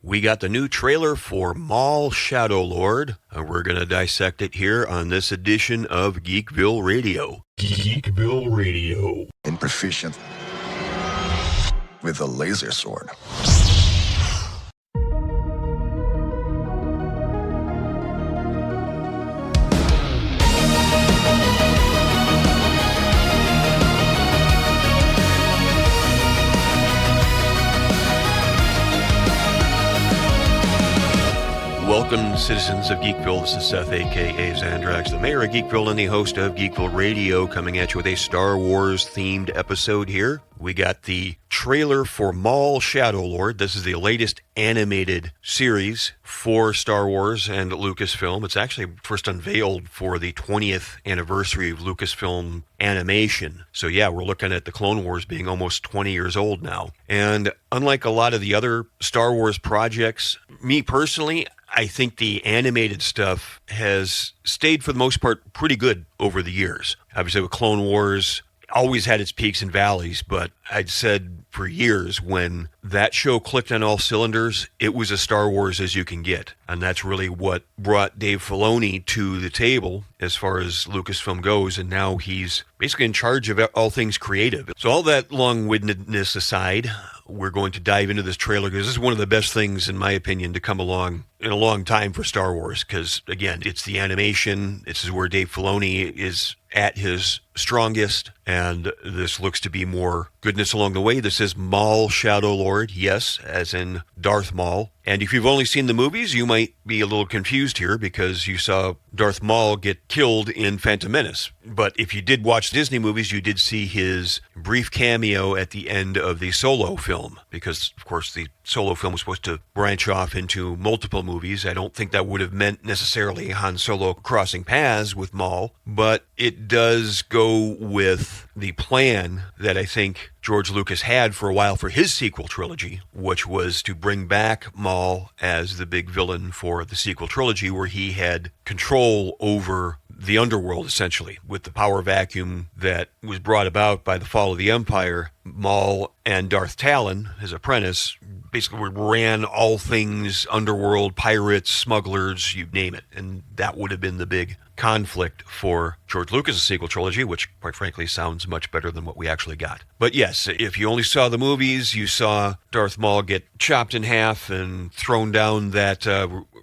we got the new trailer for Maul Shadow Lord, and we're going to dissect it here on this edition of Geek Ville Radio. Geek Ville Radio. And proficient with a laser sword. Welcome, citizens of Geekville. This is Seth, a.k.a. Xandrax, the mayor of Geekville and the host of Geek Ville Radio, coming at you with a Star Wars-themed episode here. We got the trailer for Maul Shadow Lord. This is the latest animated series for Star Wars and Lucasfilm. It's actually first unveiled for the 20th anniversary of Lucasfilm animation. So yeah, we're looking at the Clone Wars being almost 20 years old now. And unlike a lot of the other Star Wars projects, me personally, I think the animated stuff has stayed, for the most part, pretty good over the years. Obviously, with Clone Wars, always had its peaks and valleys, but I'd said for years when that show clicked on all cylinders, it was as Star Wars as you can get. And that's really what brought Dave Filoni to the table as far as Lucasfilm goes, and now he's basically in charge of all things creative. So all that long-windedness aside, we're going to dive into this trailer because this is one of the best things, in my opinion, to come along in a long time for Star Wars because, again, it's the animation. This is where Dave Filoni is at his strongest, and this looks to be more goodness along the way. This is Maul Shadow Lord, yes, as in Darth Maul. And if you've only seen the movies, you might be a little confused here because you saw Darth Maul get killed in Phantom Menace. But if you did watch Disney movies, you did see his brief cameo at the end of the Solo film because, of course, the Solo film was supposed to branch off into multiple movies. I don't think that would have meant necessarily Han Solo crossing paths with Maul, but it does go with the plan that I think George Lucas had for a while for his sequel trilogy, which was to bring back Maul as the big villain for the sequel trilogy, where he had control over the underworld, essentially, with the power vacuum that was brought about by the fall of the Empire. Maul and Darth Talon, his apprentice, basically ran all things underworld, pirates, smugglers, you name it. And that would have been the big conflict for George Lucas' sequel trilogy, which, quite frankly, sounds much better than what we actually got. But yes, if you only saw the movies, you saw Darth Maul get chopped in half and thrown down that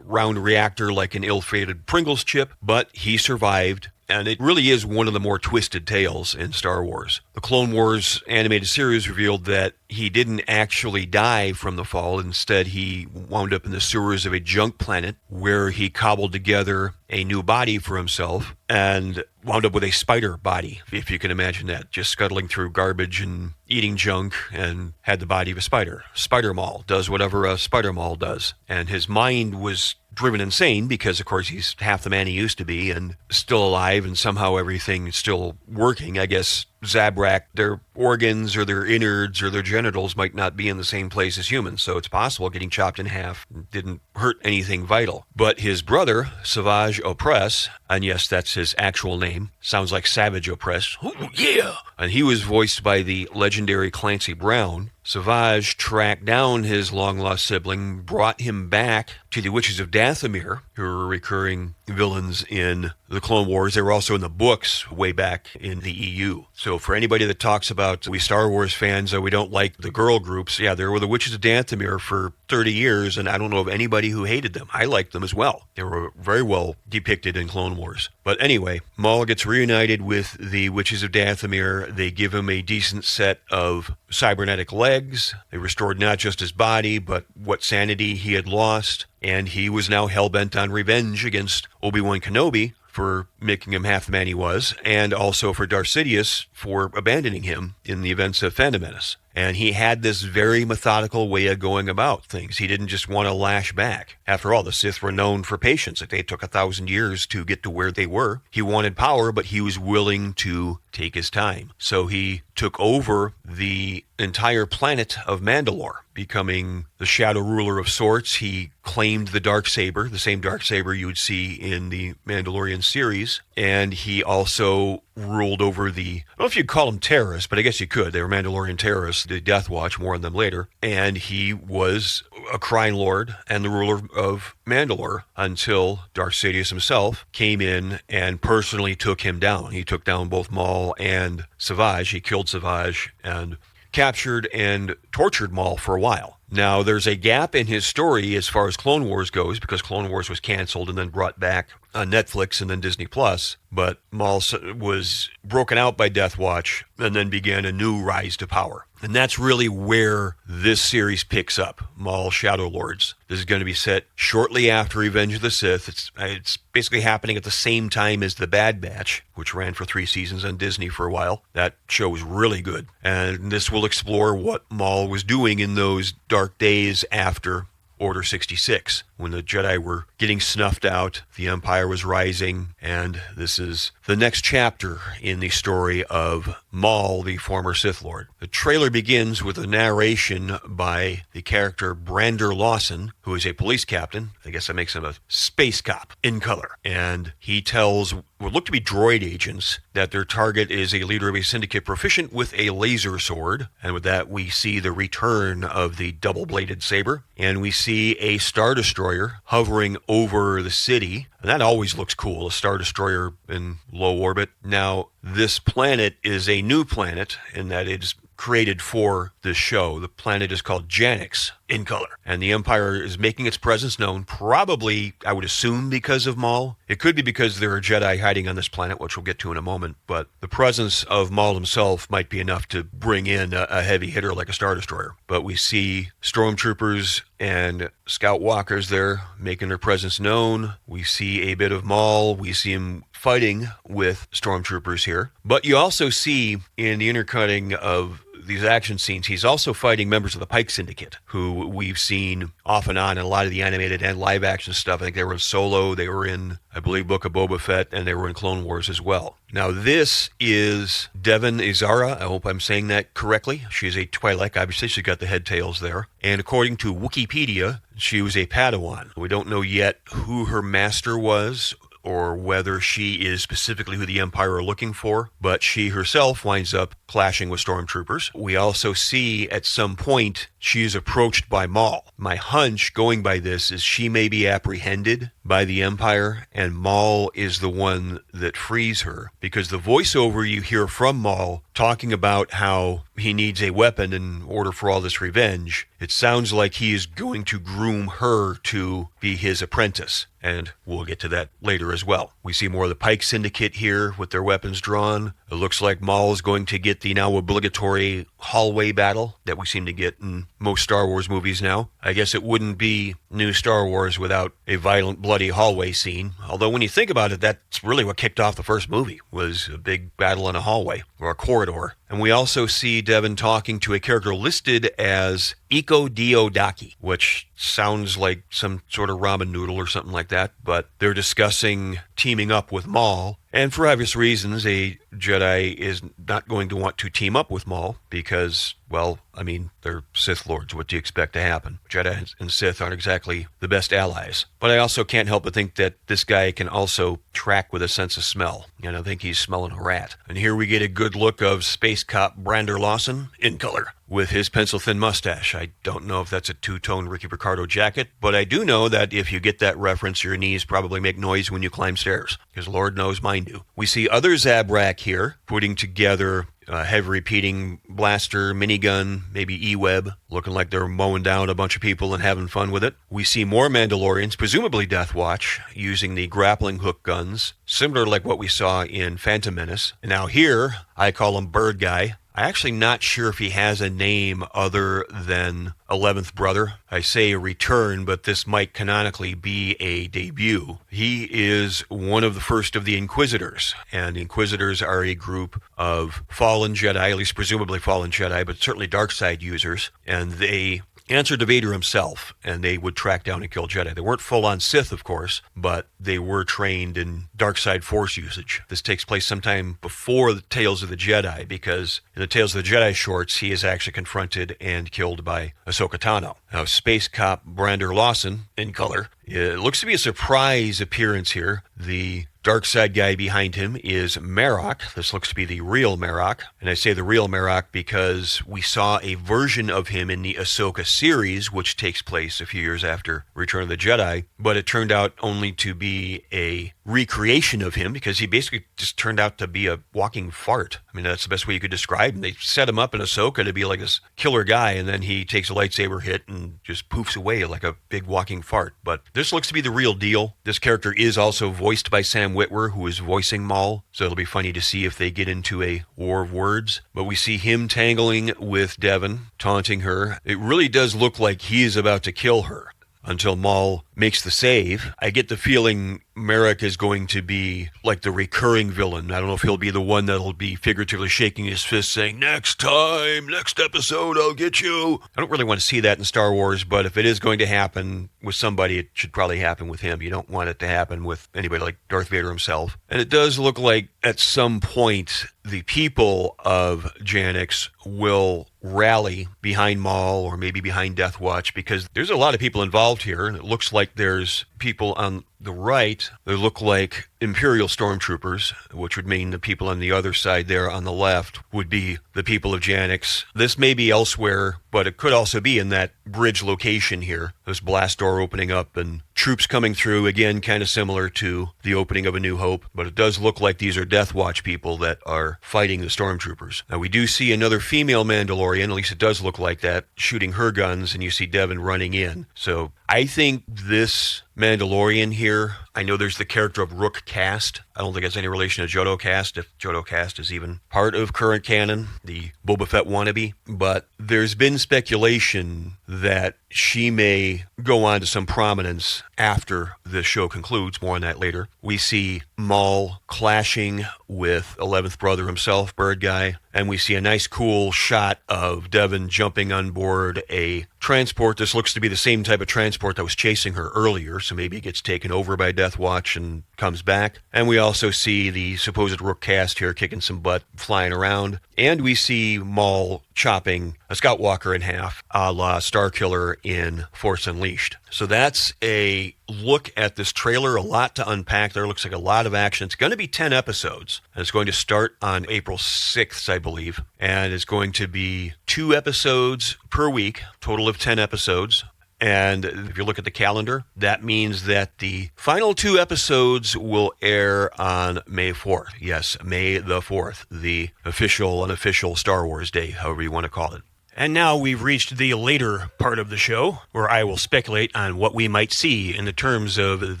round reactor like an ill-fated Pringles chip, but he survived. And it really is one of the more twisted tales in Star Wars. The Clone Wars animated series revealed that he didn't actually die from the fall. Instead, he wound up in the sewers of a junk planet where he cobbled together a new body for himself and wound up with a spider body, if you can imagine that, just scuttling through garbage and eating junk, and had the body of a spider. Spider Maul does whatever a Spider Maul does. And his mind was driven insane because, of course, he's half the man he used to be and still alive, and somehow everything is still working. I guess Zabrak, their organs or their innards or their genitals might not be in the same place as humans, so it's possible getting chopped in half didn't hurt anything vital. But his brother, Savage Opress, and yes, that's his actual name, sounds like Savage Opress, oh yeah, and he was voiced by the legendary Clancy Brown. Savage tracked down his long-lost sibling, brought him back to the Witches of Dathomir, who were recurring villains in the Clone Wars. They were also in the books way back in the EU. So for anybody that talks about we Star Wars fans, we don't like the girl groups, yeah, there were the Witches of Dathomir for 30 years, and I don't know of anybody who hated them. I liked them as well. They were very well depicted in Clone Wars. But anyway, Maul gets reunited with the Witches of Dathomir. They give him a decent set of cybernetic legs. They restored not just his body, but what sanity he had lost. And he was now hell-bent on revenge against Obi-Wan Kenobi for making him half the man he was, and also for Darth Sidious for abandoning him in the events of Phantom Menace. And he had this very methodical way of going about things. He didn't just want to lash back. After all, the Sith were known for patience. They took 1,000 years to get to where they were. He wanted power, but he was willing to take his time. So he took over the entire planet of Mandalore, becoming the shadow ruler of sorts. He claimed the Darksaber, the same Darksaber you would see in the Mandalorian series. And he also ruled over I don't know if you'd call them terrorists, but I guess you could. They were Mandalorian terrorists, the Death Watch, more on them later. And he was a Crime Lord and the ruler of Mandalore until Darth Sidious himself came in and personally took him down. He took down both Maul and Savage. He killed Savage and captured and tortured Maul for a while. Now, there's a gap in his story as far as Clone Wars goes, because Clone Wars was canceled and then brought back on Netflix and then Disney Plus. But Maul was broken out by Death Watch and then began a new rise to power. And that's really where this series picks up, Maul Shadow Lords. This is going to be set shortly after Revenge of the Sith. It's basically happening at the same time as The Bad Batch, which ran for 3 seasons on Disney for a while. That show was really good. And this will explore what Maul was doing in those dark days after Order 66, when the Jedi were getting snuffed out, the Empire was rising, and this is the next chapter in the story of Maul, the former Sith Lord. The trailer begins with a narration by the character Brander Lawson, who is a police captain. I guess that makes him a space cop in color. And he tells what look to be droid agents that their target is a leader of a syndicate proficient with a laser sword. And with that, we see the return of the double-bladed saber. And we see a Star Destroyer hovering over the city. And that always looks cool, a Star Destroyer in low orbit. Now, this planet is a new planet in that it's created for this show. The planet is called Janix in color. And the Empire is making its presence known, probably, I would assume, because of Maul. It could be because there are Jedi hiding on this planet, which we'll get to in a moment. But the presence of Maul himself might be enough to bring in a heavy hitter like a Star Destroyer. But we see stormtroopers and scout walkers there making their presence known. We see a bit of Maul. We see him fighting with stormtroopers here. But you also see in the intercutting of these action scenes, he's also fighting members of the Pike Syndicate, who we've seen off and on in a lot of the animated and live action stuff. I think they were in Solo, they were in, I believe, Book of Boba Fett, and they were in Clone Wars as well. Now, this is Devon Izara. I hope I'm saying that correctly. She's a Twi-Lek. Obviously, she's got the head tails there. And according to Wikipedia, she was a Padawan. We don't know yet who her master was, or whether she is specifically who the Empire are looking for, but she herself winds up clashing with stormtroopers. We also see at some point she is approached by Maul. My hunch going by this is she may be apprehended by the Empire, and Maul is the one that frees her, because the voiceover you hear from Maul talking about how he needs a weapon in order for all this revenge, it sounds like he is going to groom her to be his apprentice. And we'll get to that later as well. We see more of the Pike Syndicate here with their weapons drawn. It looks like Maul is going to get the now obligatory hallway battle that we seem to get in most Star Wars movies now. I guess it wouldn't be new Star Wars without a violent, bloody hallway scene. Although when you think about it, that's really what kicked off the first movie, was a big battle in a hallway or a corridor. And we also see Devon talking to a character listed as Iko Diodaki, which sounds like some sort of ramen noodle or something like that. But they're discussing teaming up with Maul. And for obvious reasons, a Jedi is not going to want to team up with Maul because, well, I mean, they're Sith Lords. What do you expect to happen? Jedi and Sith aren't exactly the best allies. But I also can't help but think that this guy can also track with a sense of smell. And I think he's smelling a rat. And here we get a good look of Space Cop Brander Lawson in color with his pencil-thin mustache. I don't know if that's a two-tone Ricky Ricardo jacket, but I do know that if you get that reference, your knees probably make noise when you climb stairs, because Lord knows mine do. We see other Zabrak here putting together a heavy-repeating blaster, minigun, maybe E-Web, looking like they're mowing down a bunch of people and having fun with it. We see more Mandalorians, presumably Death Watch, using the grappling hook guns, similar to like what we saw in Phantom Menace. And now here, I call him Bird Guy. I'm actually not sure if he has a name other than 11th Brother. I say a return, but this might canonically be a debut. He is one of the first of the Inquisitors, and the Inquisitors are a group of fallen Jedi, at least presumably fallen Jedi, but certainly dark side users, and they answered to Vader himself, and they would track down and kill Jedi. They weren't full-on Sith, of course, but they were trained in dark side force usage. This takes place sometime before the Tales of the Jedi, because in the Tales of the Jedi shorts, he is actually confronted and killed by Ahsoka Tano. Now, Space Cop Brander Lawson, in color, it looks to be a surprise appearance here. The dark side guy behind him is Marok. This looks to be the real Marok. And I say the real Marok because we saw a version of him in the Ahsoka series, which takes place a few years after Return of the Jedi. But it turned out only to be a recreation of him because he basically just turned out to be a walking fart. I mean, that's the best way you could describe him. They set him up in Ahsoka to be like this killer guy, and then he takes a lightsaber hit and just poofs away like a big walking fart. But this looks to be the real deal. This character is also voiced by Sam Witwer, who is voicing Maul, so it'll be funny to see if they get into a war of words. But we see him tangling with Devin, taunting her. It really does look like he is about to kill her until Maul makes the save. I get the feeling Marok is going to be like the recurring villain. I don't know if he'll be the one that'll be figuratively shaking his fist saying, next time, next episode, I'll get you. I don't really want to see that in Star Wars, but if it is going to happen with somebody, it should probably happen with him. You don't want it to happen with anybody like Darth Vader himself. And it does look like at some point the people of Janix will rally behind Maul or maybe behind Death Watch, because there's a lot of people involved here, and it looks like there's people on the right that look like Imperial stormtroopers, which would mean the people on the other side there on the left would be the people of Janix. This may be elsewhere, but it could also be in that bridge location here. This blast door opening up and troops coming through, again, kind of similar to the opening of A New Hope, but it does look like these are Death Watch people that are fighting the stormtroopers. Now, we do see another female Mandalorian, at least it does look like that, shooting her guns, and you see Devin running in. So I think this Mandalorian here, I know there's the character of Rook Kast. I don't think it's any relation to Jodo Kast, if Jodo Kast is even part of current canon, the Boba Fett wannabe. But there's been speculation that she may go on to some prominence after the show concludes. More on that later. We see Maul clashing with 11th Brother himself, Bird Guy, and we see a nice cool shot of Devin jumping on board a transport. This looks to be the same type of transport that was chasing her earlier, so maybe it gets taken over by Death Watch and comes back. And we also see the supposed Rook Kast here kicking some butt, flying around. And we see Maul chopping a Scout Walker in half, a la Starkiller in Force Unleashed. So that's a look at this trailer. A lot to unpack there. Looks like a lot of action. It's going to be 10 episodes. And it's going to start on April 6th, I believe. And it's going to be 2 episodes per week, total of 10 episodes. And if you look at the calendar, that means that the final 2 episodes will air on May 4th. Yes, May the 4th, the official, unofficial Star Wars Day, however you want to call it. And now we've reached the later part of the show, where I will speculate on what we might see in the terms of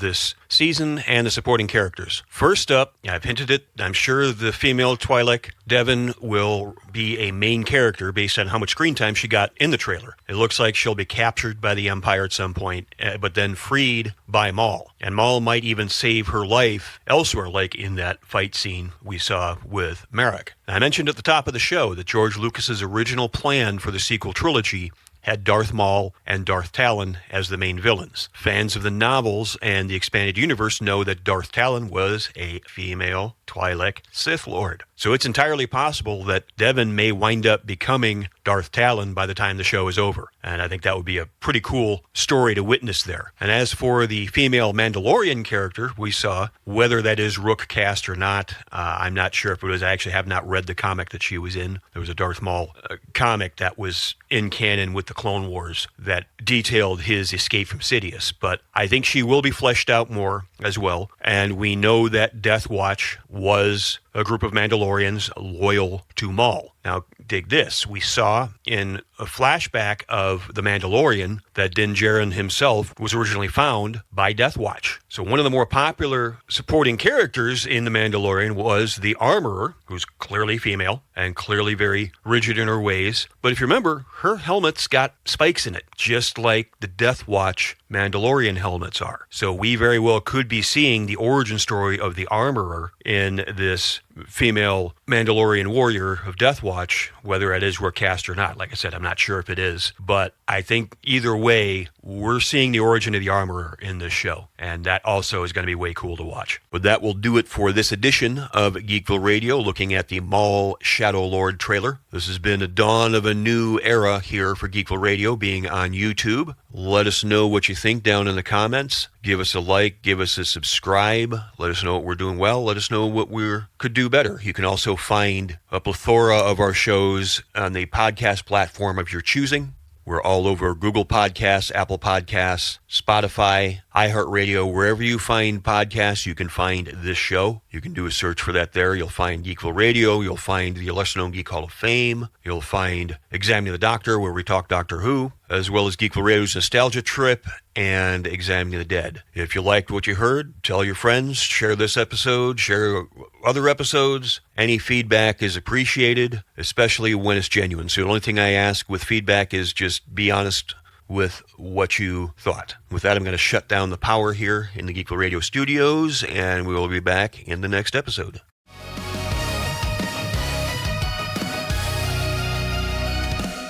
this season and the supporting characters. First up, I've hinted it, I'm sure the female Twi-Lek, Devin, will be a main character based on how much screen time she got in the trailer. It looks like she'll be captured by the Empire at some point, but then freed by Maul. And Maul might even save her life elsewhere, like in that fight scene we saw with Marok. I mentioned at the top of the show that George Lucas's original plan for the sequel trilogy had Darth Maul and Darth Talon as the main villains. Fans of the novels and the expanded universe know that Darth Talon was a female Twi-Lek Sith Lord. So it's entirely possible that Devin may wind up becoming Darth Talon by the time the show is over. And I think that would be a pretty cool story to witness there. And as for the female Mandalorian character we saw, whether that is Rook Kast or not, I'm not sure if it was. I actually have not read the comic that she was in. There was a Darth Maul comic that was in canon with the Clone Wars that detailed his escape from Sidious. But I think she will be fleshed out more as well. And we know that Death Watch was a group of Mandalorians loyal to Maul. Now, dig this. We saw in a flashback of The Mandalorian that Din Djarin himself was originally found by Death Watch. So one of the more popular supporting characters in The Mandalorian was the Armorer, who's clearly female and clearly very rigid in her ways. But if you remember, her helmet's got spikes in it, just like the Death Watch Mandalorian helmets are. So we very well could be seeing the origin story of the Armorer in this female Mandalorian warrior of Death Watch, whether that is cast or not. Like I said, I'm not sure if it is, but I think either way, we're seeing the origin of the armorer in this show, and that also is going to be way cool to watch. But that will do it for this edition of Geekville Radio, looking at the Maul Shadow Lord trailer. This has been the dawn of a new era here for Geekville Radio, being on YouTube. Let us know what you think down in the comments. Give us a like, give us a subscribe. Let us know what we're doing well. Let us know what we could do better. You can also find a plethora of our shows on the podcast platform of your choosing. We're all over Google Podcasts, Apple Podcasts, Spotify, iHeartRadio. Wherever you find podcasts, you can find this show. You can do a search for that there. You'll find Geekville Radio. You'll find the Lesser Known Geek Hall of Fame. You'll find Examining the Doctor, where we talk Doctor Who, as well as Geekville Radio's Nostalgia Trip and Examining the Dead. If you liked what you heard, tell your friends, share this episode, share other episodes. Any feedback is appreciated, especially when it's genuine. So the only thing I ask with feedback is just be honest with what you thought. With that, I'm going to shut down the power here in the Geekville Radio studios, and we will be back in the next episode.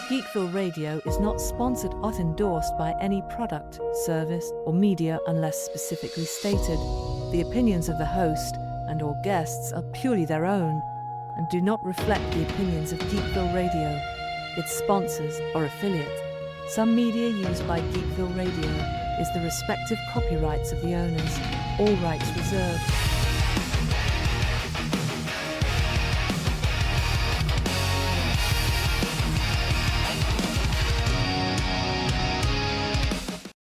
Geekville Radio is not sponsored or endorsed by any product, service, or media unless specifically stated. The opinions of the host and/or guests are purely their own and do not reflect the opinions of Geekville Radio, its sponsors, or affiliates. Some media used by Geekville Radio is the respective copyrights of the owners, all rights reserved.